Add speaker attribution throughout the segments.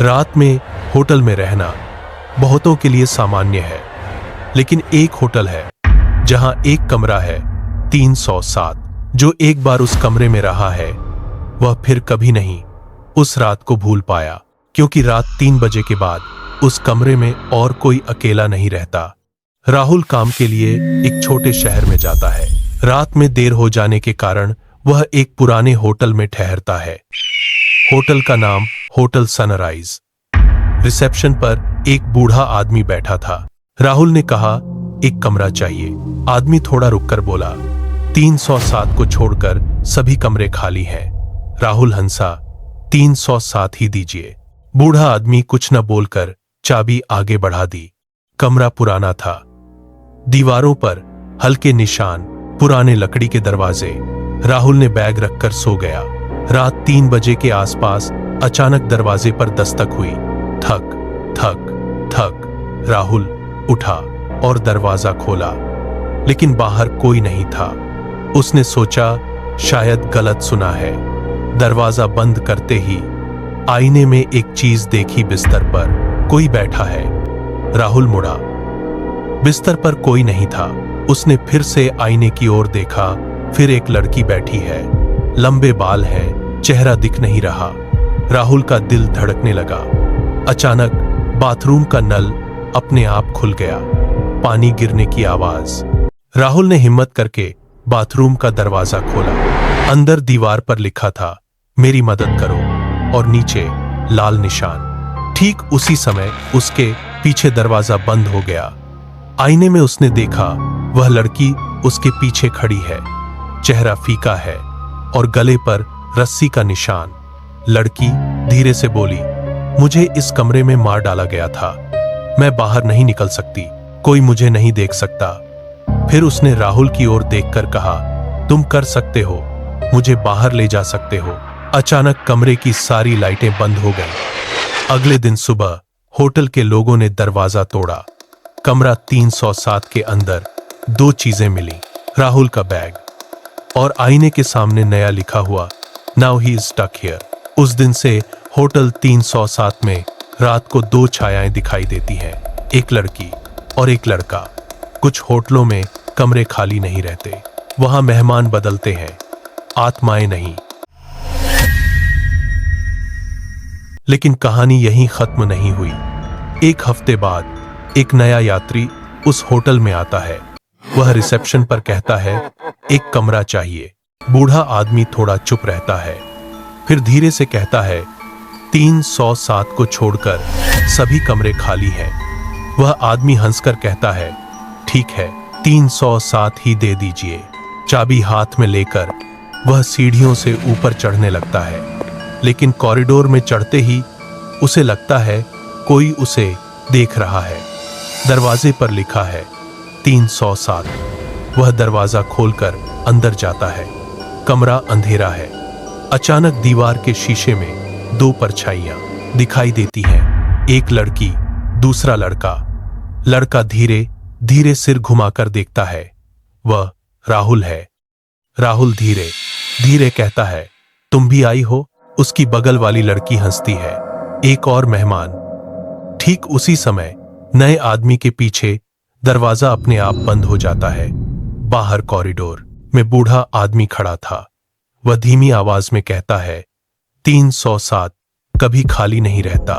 Speaker 1: रात में होटल में रहना बहुतों के लिए सामान्य है, लेकिन एक होटल है जहां एक कमरा है 307। जो एक बार उस कमरे में रहा है वह फिर कभी नहीं उस रात को भूल पाया, क्योंकि रात 3 बजे के बाद उस कमरे में और कोई अकेला नहीं रहता। राहुल काम के लिए एक छोटे शहर में जाता है। रात में देर हो जाने के कारण वह एक पुराने होटल में ठहरता है। होटल का नाम होटल सनराइज। रिसेप्शन पर एक बूढ़ा आदमी बैठा था। राहुल ने कहा, एक कमरा चाहिए। आदमी थोड़ा रुककर बोला, 307 को छोड़कर सभी कमरे खाली हैं। राहुल हंसा, 307 ही दीजिए। बूढ़ा आदमी कुछ न बोलकर चाबी आगे बढ़ा दी। कमरा पुराना था, दीवारों पर हल्के निशान, पुराने लकड़ी के दरवाजे। राहुल ने बैग रखकर सो गया। रात 3 बजे के आसपास अचानक दरवाजे पर दस्तक हुई। थक थक थक। राहुल उठा और दरवाजा खोला, लेकिन बाहर कोई नहीं था। उसने सोचा शायद गलत सुना है। दरवाजा बंद करते ही आईने में एक चीज देखी। बिस्तर पर कोई बैठा है। राहुल मुड़ा, बिस्तर पर कोई नहीं था। उसने फिर से आईने की ओर देखा। फिर एक लड़की बैठी है। लंबे बाल हैं, चेहरा दिख नहीं रहा। राहुल का दिल धड़कने लगा। अचानक बाथरूम का नल अपने आप खुल गया। पानी गिरने की आवाज। राहुल ने हिम्मत करके बाथरूम का दरवाजा खोला। अंदर दीवार पर लिखा था, मेरी मदद करो, और नीचे लाल निशान। ठीक उसी समय उसके पीछे दरवाजा बंद हो गया। आईने में उसने देखा वह लड़की उसके पीछे खड़ी है। चेहरा फीका है और गले पर रस्सी का निशान। लड़की धीरे से बोली, मुझे इस कमरे में मार डाला गया था। मैं बाहर नहीं निकल सकती, कोई मुझे नहीं देख सकता। फिर उसने राहुल की ओर देखकर कहा, तुम कर सकते हो, मुझे बाहर ले जा सकते हो। अचानक कमरे की सारी लाइटें बंद हो गईं। अगले दिन सुबह होटल के लोगों ने दरवाजा तोड़ा। कमरा 307 के अंदर 2 चीजें मिली, राहुल का बैग और आईने के सामने नया लिखा हुआ, now he is stuck here. उस दिन से होटल 307 में रात को 2 छायाएं दिखाई देती हैं, एक लड़की और एक लड़का। कुछ होटलों में कमरे खाली नहीं रहते, वहां मेहमान बदलते हैं, आत्माएं नहीं। लेकिन कहानी यहीं खत्म नहीं हुई। एक हफ्ते बाद एक नया यात्री उस होटल में आता है। वह रिसेप्शन पर कहता है, एक कमरा चाहिए। बूढ़ा आदमी थोड़ा चुप रहता है, फिर धीरे से कहता है, 307 को छोड़कर सभी कमरे खाली हैं। वह आदमी हंसकर कहता है, ठीक है, 307 ही दे दीजिए। चाबी हाथ में लेकर वह सीढ़ियों से ऊपर चढ़ने लगता है, लेकिन कॉरिडोर में चढ़ते ही उसे लगता है कोई उसे देख रहा है। दरवाजे पर लिखा है 307। वह दरवाजा खोलकर अंदर जाता है। कमरा अंधेरा है। अचानक दीवार के शीशे में 2 परछाइयां दिखाई देती हैं, एक लड़की, दूसरा लड़का। लड़का धीरे धीरे सिर घुमाकर देखता है, वह राहुल है। राहुल धीरे धीरे कहता है, तुम भी आई हो? उसकी बगल वाली लड़की हंसती है, एक और मेहमान। ठीक उसी समय नए आदमी के पीछे दरवाजा अपने आप बंद हो जाता है। बाहर कॉरिडोर में बूढ़ा आदमी खड़ा था। वह धीमी आवाज में कहता है, 307 कभी खाली नहीं रहता।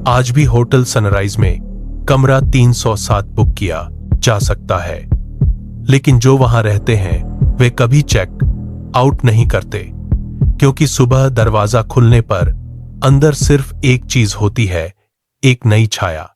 Speaker 1: आज भी होटल सनराइज में कमरा 307 बुक किया जा सकता है, लेकिन जो वहां रहते हैं वे कभी चेक आउट नहीं करते, क्योंकि सुबह दरवाजा खुलने पर अंदर सिर्फ एक चीज होती है, एक नई छाया।